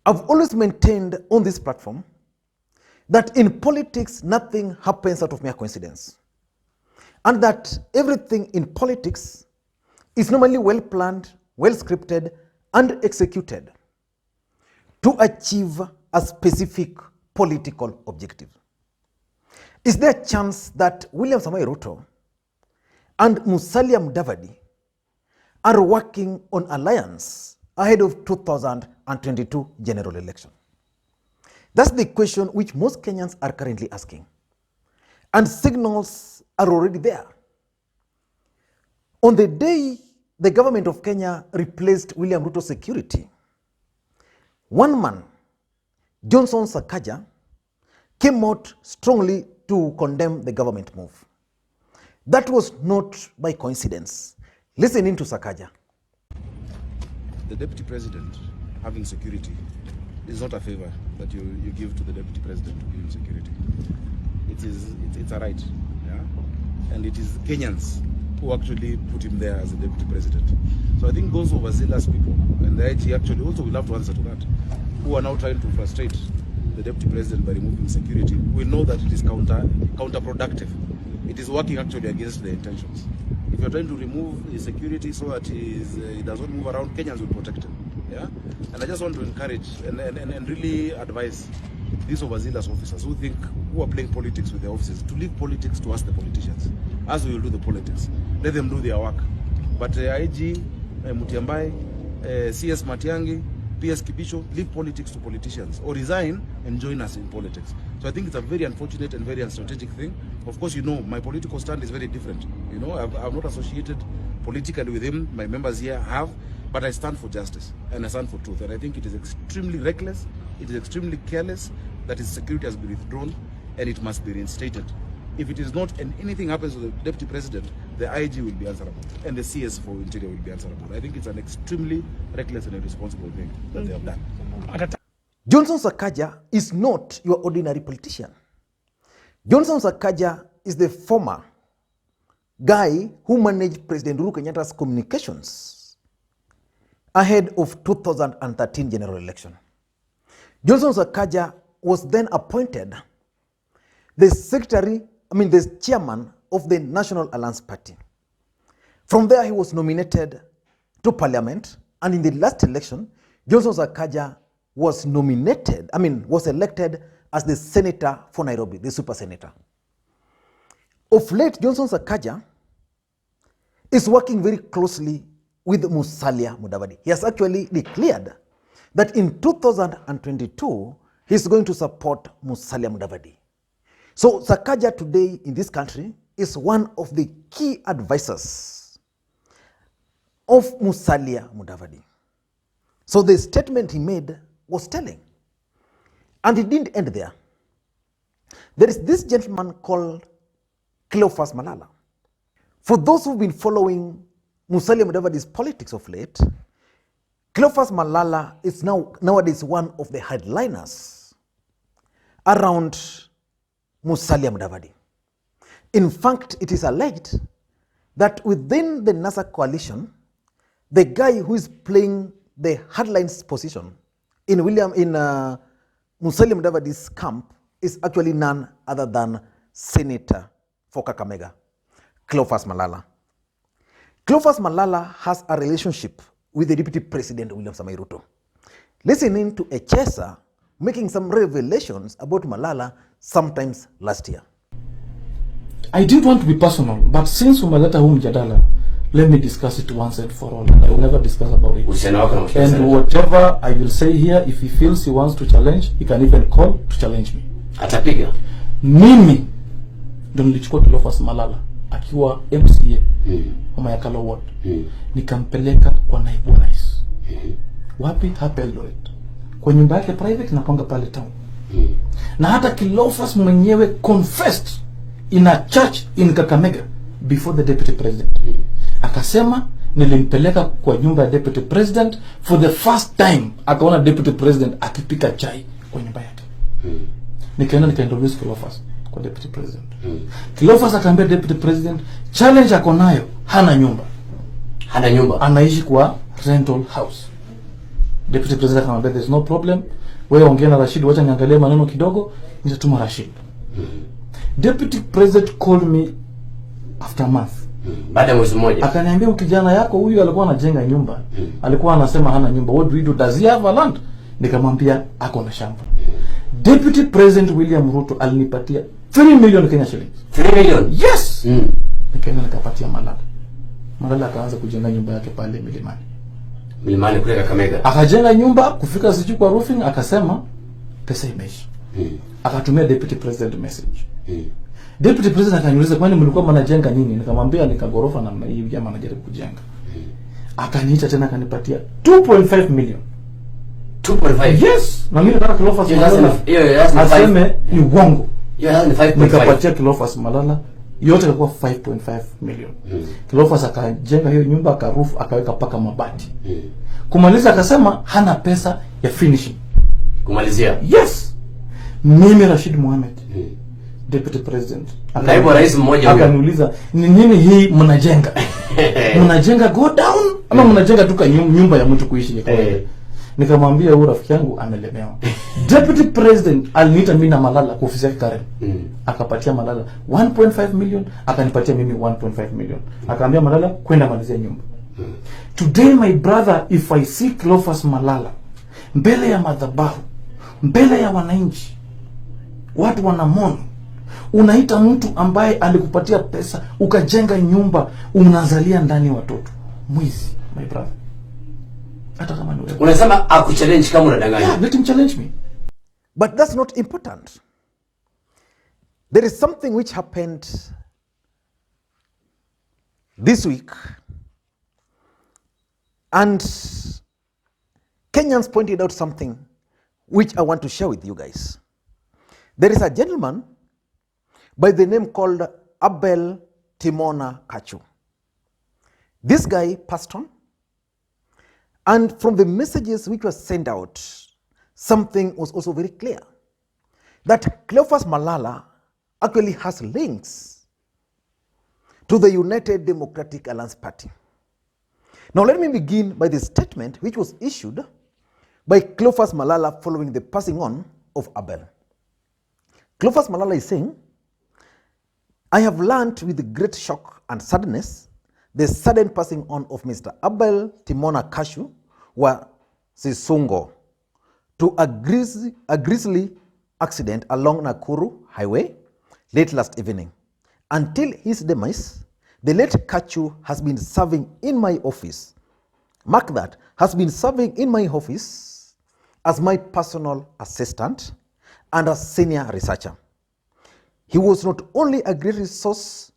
I've always maintained on this platform that in politics, nothing happens out of mere coincidence. And that everything in politics is normally well planned, well scripted, and executed to achieve a specific political objective. Is there a chance that William Samoei Ruto and Musalia Mudavadi are working on alliance ahead of 2022 general election? That's the question which most Kenyans are currently asking. And signals are already there. On the day the government of Kenya replaced William Ruto's security, one man, Johnson Sakaja, came out strongly to condemn the government move. That was not by coincidence. Listen in to Sakaja. The deputy president having security is not a favor that you give to the deputy president to give him security. It's a right, yeah? And it is Kenyans who actually put him there as a deputy president. So I think those overzealous people, and the IG actually also will have to answer to that, who are now trying to frustrate the deputy president by removing security, will know that it is counterproductive. It is working actually against their intentions. If you're trying to remove the security so that he does not move around, Kenyans will protect him. Yeah? And I just want to encourage and really advise these overzealous officers who are playing politics with their officers to leave politics to us, the politicians, as we will do the politics. Let them do their work. But IG, Mutiambai, CS Matiangi, PS Kibisho, leave politics to politicians or resign and join us in politics. So I think it's a very unfortunate and very unstrategic thing. Of course, you know, my political stand is very different. You know, I've not associated politically with him. My members here have. But I stand for justice and I stand for truth. And I think it is extremely reckless, it is extremely careless that his security has been withdrawn and it must be reinstated. If it is not and anything happens to the deputy president, the IG will be answerable and the CS for Interior will be answerable. I think it's an extremely reckless and irresponsible thing that they have done. Johnson Sakaja is not your ordinary politician. Johnson Sakaja is the former guy who managed President Uhuru Kenyatta's communications ahead of 2013 general election. Johnson Sakaja was then appointed the chairman of the National Alliance Party. From there, he was nominated to parliament, and in the last election, Johnson Sakaja was elected as the senator for Nairobi, the super senator. Of late, Johnson Sakaja is working very closely with Musalia Mudavadi. He has actually declared that in 2022, he's going to support Musalia Mudavadi. So Sakaja today in this country is one of the key advisors of Musalia Mudavadi. So the statement he made was telling. And it didn't end there. There is this gentleman called Cleophas Malala. For those who've been following Musalia Mudavadi's politics of late, Cleophas Malala is nowadays one of the headliners around Musalia Mudavadi. In fact, it is alleged that within the NASA coalition, the guy who is playing the headlines position in Musalia Mudavadi's camp is actually none other than Senator for Kakamega, Cleophas Malala. Cleophas Malala has a relationship with the Deputy President William Samoei Ruto. Listening to a chaser making some revelations about Malala sometimes last year. I did want to be personal, but since umeleta huu mjadala, let me discuss it once and for all. I will never discuss about it. And whatever I will say here, if he feels he wants to challenge, he can even call to challenge me. Atapiga. Mimi ndo nilichukua Cleophas Malala akiwa MCA wa Mayakala Ward. Nikampeleka kwa naibu rais. Wapi? Hapa Eldoret. Kwa nyumba yake private napanga pale town. Na hata Cleophas mwenyewe confessed in a church in Kakamega before the deputy president. Akasema nilimpeleka kwa nyumba ya deputy president for the first time. Akaona deputy president akipika chai kwa nyumba yake. Nikaintroduce Cleophas kwa deputy president. Cleophas akaambia deputy president, challenge ako nayo, hana nyumba. Hana nyumba. Anaishi kwa rental house. Deputy President akamwambia there's no problem. Wewe ongea na Rashid, wacha niangalie maneno kidogo, nitatuma Rashid. Deputy President called me after a month. Baada ya mwezi mmoja. Akaniambia kijana yako huyu alikuwa anajenga nyumba. Alikuwa anasema hana nyumba. What do we do? Does he have a land? Nikamwambia ako na shamba. Deputy President William Ruto alinipatia 3 million Kenya shillings. 3 million? Yes. Nikaenda nikapatia Malala. Malala akaanza kujenga nyumba yake pale Milimani. Milimani kule Kakamega. Akajenga nyumba, kufika siju kwa roofing, akasema pesa imeisha. Akatumia Deputy President message. Deputy President akaniuliza kwani mlikuwa mnajenga nini? Nikamwambia nikagorofa namna hii jamaa anajaribu kujenga. Akaniita tena akanipatia 2.5 million. 2.5? Yes. Na mimi nataka Cleophas Malala. Hiyo aseme ni uongo. Hiyo ni 5.5. Nikapatia Cleophas Malala yote ilikuwa 5.5 million. Cleophas akajenga hiyo nyumba, akarufu, akaweka paka mabati. Kumaliza akasema hana pesa ya finishing. Kumalizia? Yes. Mimi Rashid Mohamed, Deputy President. Naibu rais mmoja huyo. Akaniuliza, "Ni nini hii mnajenga? Mnajenga go down ama mnajenga tu nyumba ya mtu kuishi?" Nikamwambia huyu rafiki yangu amelemewa. Deputy President aliniita mimi na Malala kwa ofisi yake Karen. Akapatia Malala 1.5 million, akanipatia mimi 1.5 million. Akaambia Malala kwenda malizia nyumba. Today my brother, if I see Cleophas Malala mbele ya madhabahu, mbele ya wananchi, watu wanamona, unaita mtu ambaye alikupatia pesa ukajenga nyumba, unazalia ndani watoto, mwizi my brother. Hata kama ni unasema akuchallenge kama unadanganya. Yeah, let him challenge me. But that's not important. There is something which happened this week, and Kenyans pointed out something which I want to share with you guys. There is a gentleman by the name called Abel Timona Kachu. This guy passed on, and from the messages which were sent out, something was also very clear, that Cleophas Malala actually has links to the United Democratic Alliance Party. Now let me begin by the statement which was issued by Cleophas Malala following the passing on of Abel. Cleophas Malala is saying, "I have learned with great shock and sadness the sudden passing on of Mr. Abel Timona Kashu wa Sisungo to a grisly accident along Nakuru Highway late last evening. Until his demise, the late Kachu has been serving in my office. Mark that, has been serving in my office as my personal assistant and a senior researcher. He was not only a great resource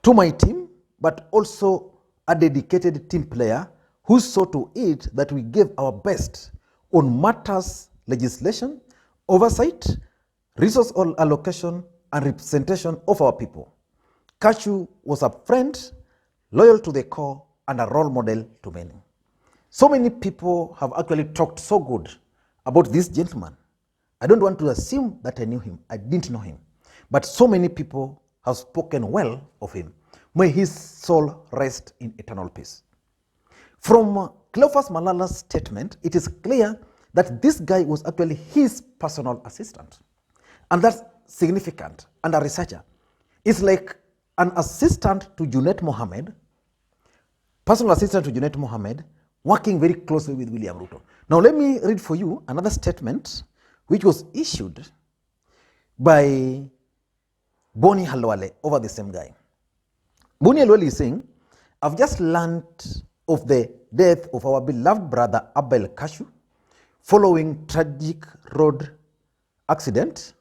to my team, but also a dedicated team player who saw to it that we gave our best on matters legislation, oversight, resource allocation, and representation of our people. Kachu was a friend, loyal to the core, and a role model to many." So many people have actually talked so good about this gentleman. I don't want to assume that I knew him. I didn't know him. But so many people have spoken well of him. May his soul rest in eternal peace. From Cleophas Malala's statement, it is clear that this guy was actually his personal assistant. And that's significant. And a researcher is like an assistant to Junet Mohammed, personal assistant to Junet Mohammed, working very closely with William Ruto. Now let me read for you another statement which was issued by Boni Halwale over the same guy. Boni Halwale is saying, "I've just learned of the death of our beloved brother Abel Kashu following tragic road accident.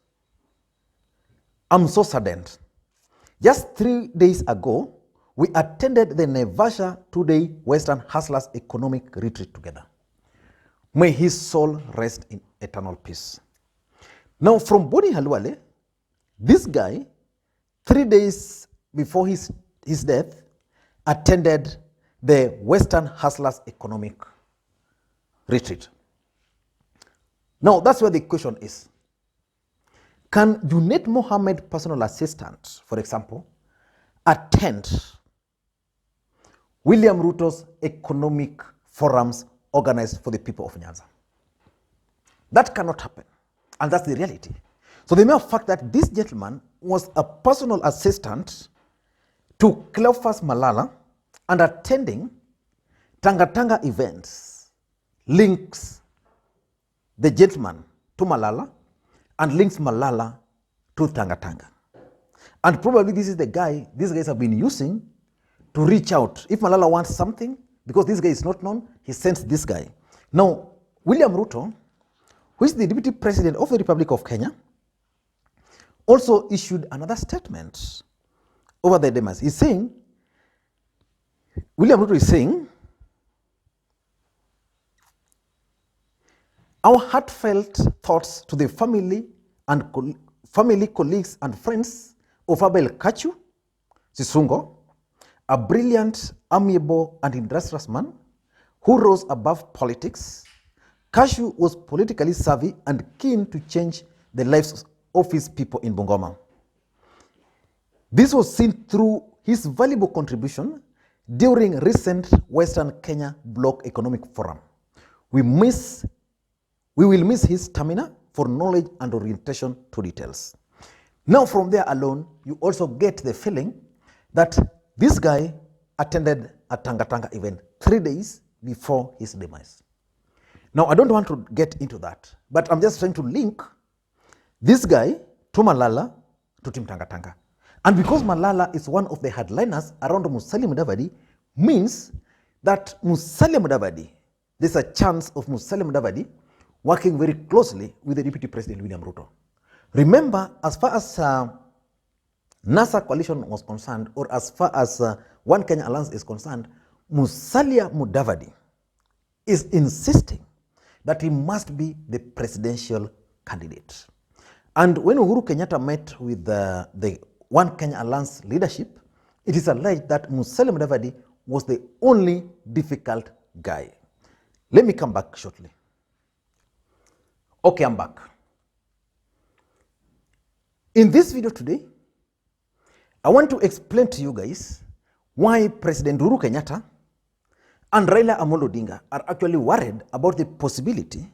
I'm so saddened. Just 3 days ago, we attended the Naivasha 2-day Western Hustlers Economic Retreat together. May his soul rest in eternal peace." Now from Boni Halwale, this guy, 3 days before his death, attended the Western Hustlers Economic Retreat. Now that's where the question is. Can Junet Mohammed, personal assistant, for example, attend William Ruto's economic forums organized for the people of Nyanza. That cannot happen, and that's the reality. So the mere fact that this gentleman was a personal assistant to Cleophas Malala and attending Tanga events links the gentleman to Malala and links Malala to Tanga. And probably this is the guy these guys have been using to reach out. If Malala wants something, because this guy is not known, he sends this guy. Now, William Ruto, who is the Deputy President of the Republic of Kenya, also issued another statement over the demise. He's saying, William Ruto is saying, our heartfelt thoughts to the family, colleagues, and friends of Abel Kachu Sisungo, a brilliant, amiable, and industrious man who rose above politics. Kashu was politically savvy and keen to change the lives of his people in Bungoma. This was seen through his valuable contribution during recent Western Kenya Bloc Economic Forum. We will miss his stamina for knowledge and orientation to details. Now from there alone, you also get the feeling that this guy attended a Tanga event 3 days before his demise. Now, I don't want to get into that, but I'm just trying to link this guy to Malala, to Team Tanga. And because Malala is one of the headliners around Musalia Mudavadi, means that Musalia Mudavadi, there's a chance of Musalia Mudavadi working very closely with the Deputy President William Ruto. Remember, as far as NASA coalition was concerned, or as far as One Kenya Alliance is concerned, Musalia Mudavadi is insisting that he must be the presidential candidate. And when Uhuru Kenyatta met with the One Kenya Alliance leadership, it is alleged that Musalia Mudavadi was the only difficult guy. Let me come back shortly. Okay, I'm back. In this video today, I want to explain to you guys why President Uhuru Kenyatta and Raila Odinga are actually worried about the possibility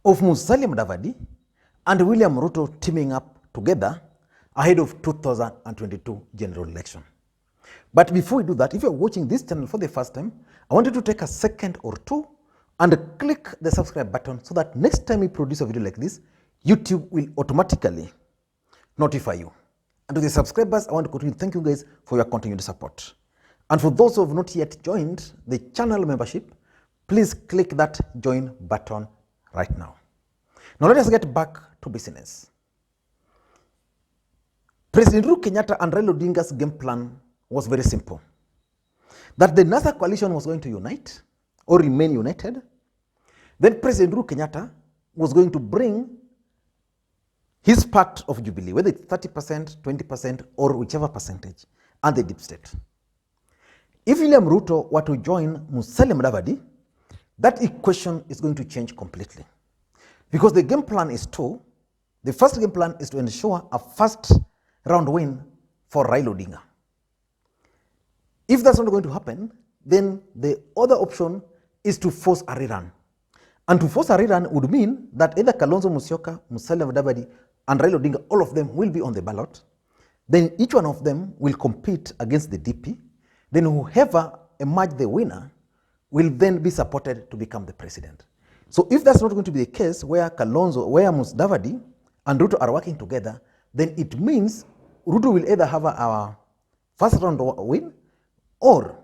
of Musalia Mudavadi and William Ruto teaming up together ahead of 2022 general election. But before we do that, if you're watching this channel for the first time, I want you to take a second or two and click the subscribe button so that next time we produce a video like this, YouTube will automatically notify you. And to the subscribers, I want to continue to thank you guys for your continued support. And for those who have not yet joined the channel membership, please click that join button right now. Now let us get back to business. President Uhuru Kenyatta and Raila Odinga's game plan was very simple. That the NASA coalition was going to unite or remain united. Then President Uhuru Kenyatta was going to bring his part of Jubilee, whether it's 30%, 20%, or whichever percentage, and the deep state. If William Ruto were to join Musalia Mudavadi, that equation is going to change completely. Because the game plan is two. The first game plan is to ensure a first round win for Raila Odinga. If that's not going to happen, then the other option is to force a rerun. And to force a rerun would mean that either Kalonzo Musyoka, Musalia Mudavadi, and Raila Odinga, all of them will be on the ballot. Then each one of them will compete against the DP. Then whoever emerged the winner will then be supported to become the president. So if that's not going to be the case, where Mudavadi and Ruto are working together, then it means Ruto will either have our first round win, or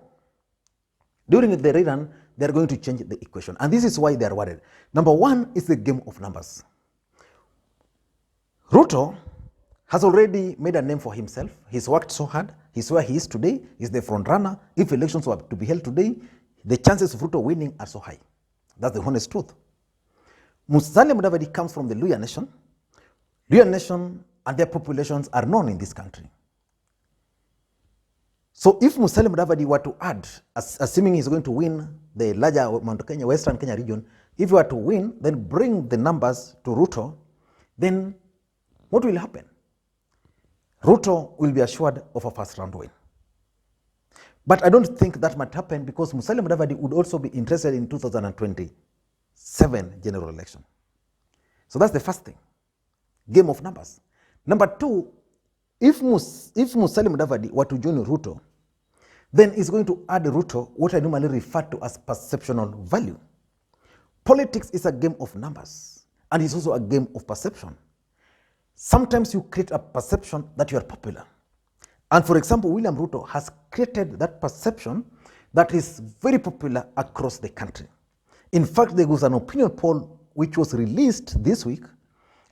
during the rerun, they're going to change the equation. And this is why they're worried. Number one is the game of numbers. Ruto has already made a name for himself. He's worked so hard. He's where he is today. He's the front runner. If elections were to be held today, the chances of Ruto winning are so high. That's the honest truth. Musalia Mudavadi comes from the Luhya Nation. Luhya Nation and their populations are known in this country. So if Musalia Mudavadi were to add, assuming he's going to win the larger Mount Kenya, Western Kenya region, if he were to win, then bring the numbers to Ruto, then what will happen? Ruto will be assured of a first round win. But I don't think that might happen because Musalia Mudavadi would also be interested in 2027 general election. So that's the first thing. Game of numbers. Number two, if Musalia Mudavadi were to join Ruto, then it's going to add Ruto what I normally refer to as perceptional value. Politics is a game of numbers, and it's also a game of perception. Sometimes you create a perception that you are popular. And for example, William Ruto has created that perception that is very popular across the country. In fact, there was an opinion poll which was released this week,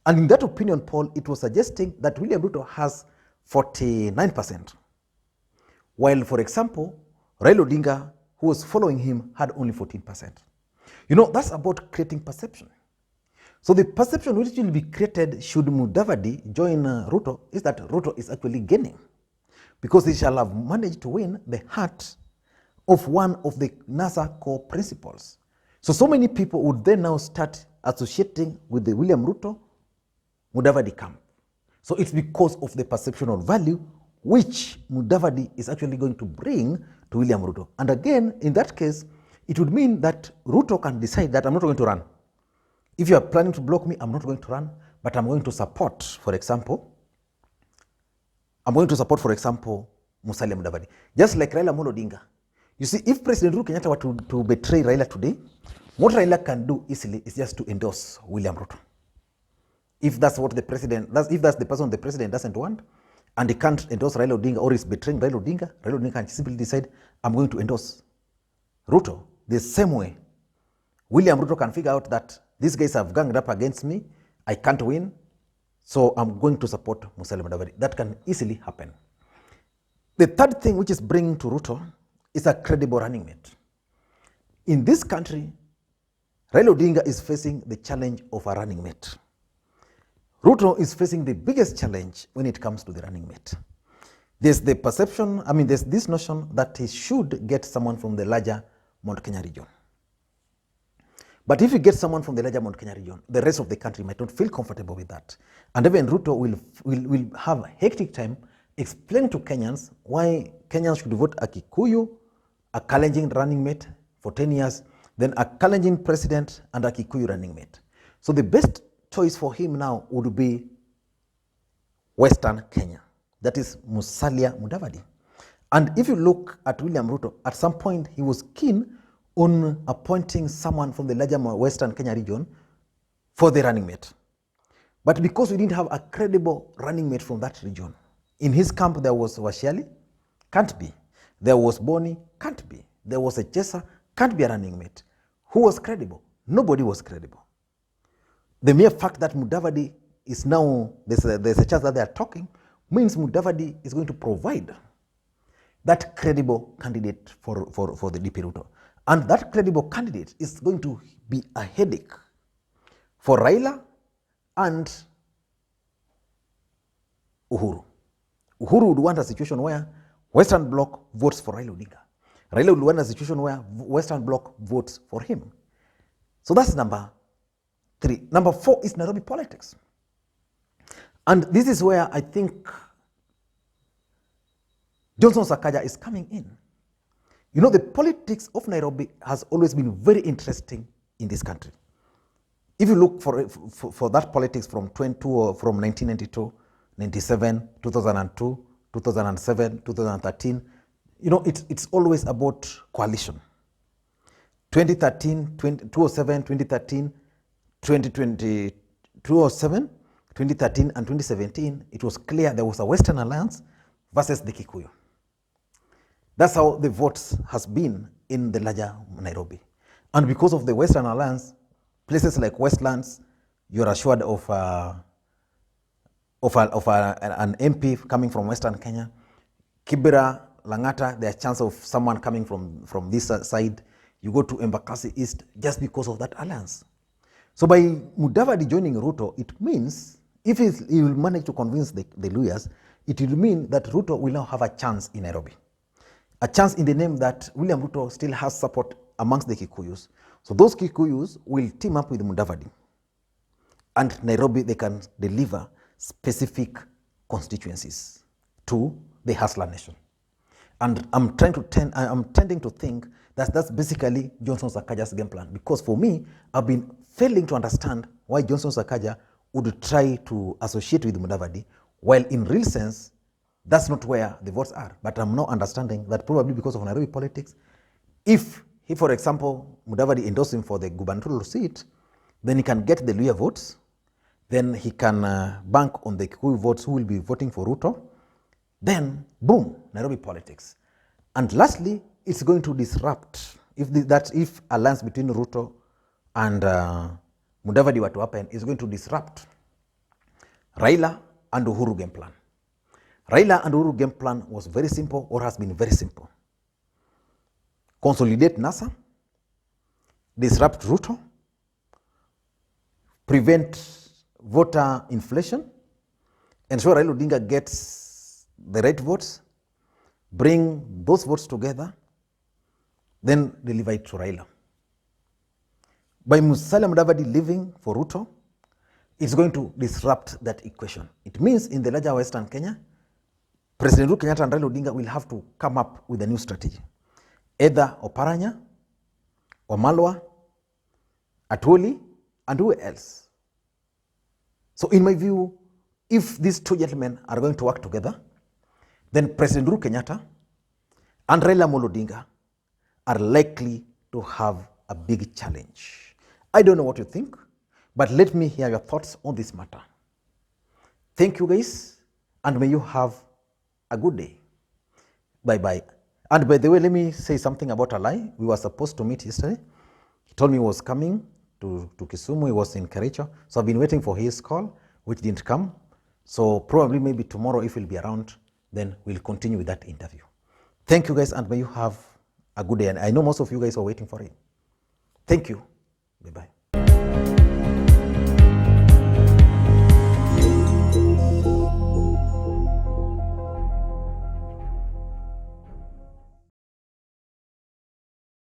and in that opinion poll, it was suggesting that William Ruto has 49%. While, for example, Raila Odinga, who was following him, had only 14%. You know, that's about creating perception. So the perception which will be created should Mudavadi join Ruto is that Ruto is actually gaining, because he shall have managed to win the heart of one of the NASA core principles. So many people would then now start associating with the William Ruto Mudavadi camp. So it's because of the perceptional value which Mudavadi is actually going to bring to William Ruto. And again, in that case, it would mean that Ruto can decide that I'm not going to run. If you are planning to block me, I'm not going to run, but I'm going to support, for example, Musalia Mudavadi. Just like Raila Odinga. You see, if President Uhuru Kenyatta were to betray Raila today, what Raila can do easily is just to endorse William Ruto. If that's what the president, if that's the person the president doesn't want, and he can't endorse Raila Odinga or is betraying Raila Odinga can simply decide, I'm going to endorse Ruto. The same way, William Ruto can figure out that these guys have ganged up against me, I can't win, so I'm going to support Musalia Mudavadi. That can easily happen. The third thing which is bringing to Ruto is a credible running mate. In this country, Raila Odinga is facing the challenge of a running mate. Ruto is facing the biggest challenge when it comes to the running mate. There's the perception, there's this notion that he should get someone from the larger Mount Kenya region. But if you get someone from the larger Mount Kenya region, the rest of the country might not feel comfortable with that. And even Ruto will have a hectic time explaining to Kenyans why Kenyans should vote a Kikuyu, a Kalenjin running mate for 10 years, then a Kalenjin president and a Kikuyu running mate. So the best choice for him now would be Western Kenya. That is Musalia Mudavadi. And if you look at William Ruto, at some point he was keen on appointing someone from the larger Western Kenya region for the running mate. But because we didn't have a credible running mate from that region, in his camp there was Washiali, can't be. There was Boni, can't be. There was a Chesa, can't be a running mate. Who was credible? Nobody was credible. The mere fact that Mudavadi is now, there's a chance that they are talking, means Mudavadi is going to provide that credible candidate for the DP Ruto. And that credible candidate is going to be a headache for Raila and Uhuru. Uhuru would want a situation where Western Bloc votes for Raila Odinga. Raila would want a situation where Western Bloc votes for him. So that's number 3. Number 4 is Nairobi politics. And this is where I think Johnson Sakaja is coming in. You know, the politics of Nairobi has always been very interesting in this country. If you look for that politics from 1992, 97, 2002, 2007, 2013, you know, it's always about coalition. 2013, 2007, 2013, 2020, 2007, 2013 and 2017, it was clear there was a Western Alliance versus the Kikuyu. That's how the votes has been in the larger Nairobi. And because of the Western Alliance, places like Westlands, you're assured of an MP coming from Western Kenya. Kibera, Langata, there's a chance of someone coming from this side. You go to Embakasi East just because of that alliance. So by Mudavadi joining Ruto, it means, if he will manage to convince the Luyas, it will mean that Ruto will now have a chance in Nairobi. A chance in the name that William Ruto still has support amongst the Kikuyus. So those Kikuyus will team up with Mudavadi. And Nairobi, they can deliver specific constituencies to the Hustler Nation. And I'm tending to think that that's basically Johnson Sakaja's game plan. Because for me, I've been failing to understand why Johnson Sakaja would try to associate with Mudavadi, while in real sense, that's not where the votes are. But I'm now understanding that probably because of Nairobi politics, if he, for example, Mudavadi endorsed him for the gubernatorial seat, then he can get the Luhya votes, then he can bank on the Kikuyu votes who will be voting for Ruto, then boom, Nairobi politics. And lastly, it's going to disrupt, if alliance between Ruto and Mudavadi were to happen, it's going to disrupt Raila and Uhuru game plan. Raila and Uhuru game plan was very simple, or has been very simple. Consolidate NASA, disrupt Ruto, prevent voter inflation, ensure Raila Odinga gets the right votes, bring those votes together, then deliver it to Raila. By Musalia Mudavadi leaving for Ruto, it's going to disrupt that equation. It means in the larger Western Kenya, President Uhuru Kenyatta and Raila Odinga will have to come up with a new strategy. Either Oparanya, Malala, Atwoli, and who else? So in my view, if these two gentlemen are going to work together, then President Uhuru Kenyatta and Raila Odinga are likely to have a big challenge. I don't know what you think, but let me hear your thoughts on this matter. Thank you guys, and may you have a good day. Bye-bye. And by the way, let me say something about Alai. We were supposed to meet yesterday. He told me he was coming to Kisumu. He was in Kericho. So I've been waiting for his call, which didn't come. So probably maybe tomorrow, if he'll be around, then we'll continue with that interview. Thank you guys, and may you have a good day. And I know most of you guys are waiting for it. Thank you. Bye-bye.